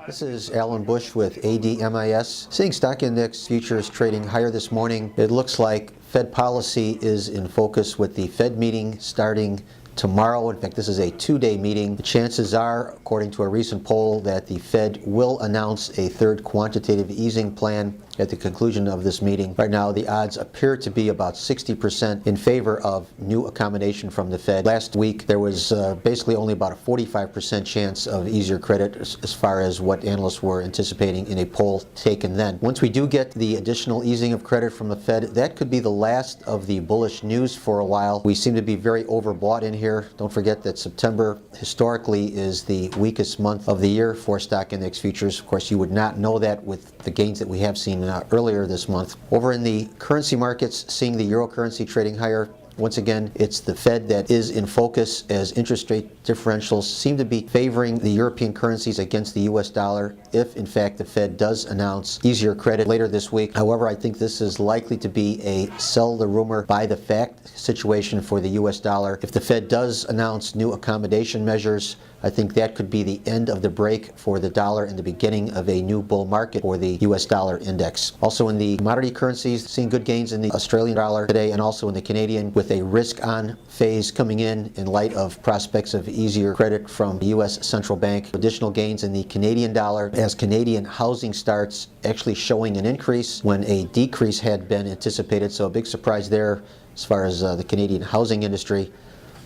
This is Alan Bush with ADMIS. Seeing stock index futures trading higher this morning. It looks like Fed policy is in focus with the Fed meeting starting tomorrow. In fact, this is a two-day meeting. The chances are, according to a recent poll, that the Fed will announce a third quantitative easing plan at the conclusion of this meeting. Right now, the odds appear to be about 60% in favor of new accommodation from the Fed. Last week, there was basically only about a 45% chance of easier credit as far as what analysts were anticipating in a poll taken then. Once we do get the additional easing of credit from the Fed, that could be the last of the bullish news for a while. We seem to be very overbought in here. Don't forget that September historically is the weakest month of the year for stock index futures. Of course, you would not know that with the gains that we have seen earlier this month. Over in the currency markets, seeing the euro currency trading higher. Once again, it's the Fed that is in focus as interest rate differentials seem to be favoring the European currencies against the US dollar if, in fact, the Fed does announce easier credit later this week. However, I think this is likely to be a sell the rumor, buy the fact situation for the US dollar. If the Fed does announce new accommodation measures, I think that could be the end of the break for the dollar and the beginning of a new bull market for the US dollar index. Also in the commodity currencies, seeing good gains in the Australian dollar today and also in the Canadian, with a risk-on phase coming in light of prospects of easier credit from the U.S. Central Bank. Additional gains in the Canadian dollar as Canadian housing starts actually showing an increase when a decrease had been anticipated. So a big surprise there as far as the Canadian housing industry.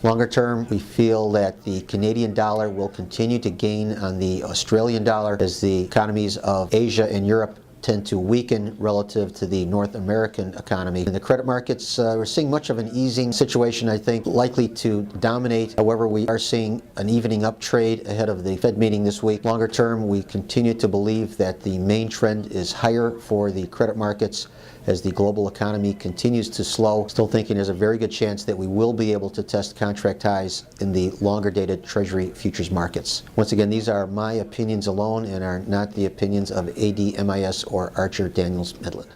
Longer term, we feel that the Canadian dollar will continue to gain on the Australian dollar as the economies of Asia and Europe tend to weaken relative to the North American economy. In the credit markets, we're seeing much of an easing situation, I think, likely to dominate. However, we are seeing an evening up trade ahead of the Fed meeting this week. Longer term, we continue to believe that the main trend is higher for the credit markets as the global economy continues to slow. Still thinking there's a very good chance that we will be able to test contract highs in the longer dated Treasury futures markets. Once again, these are my opinions alone and are not the opinions of ADMIS or Archer Daniels Midland.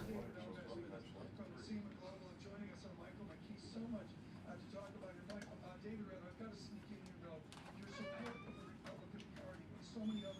So many other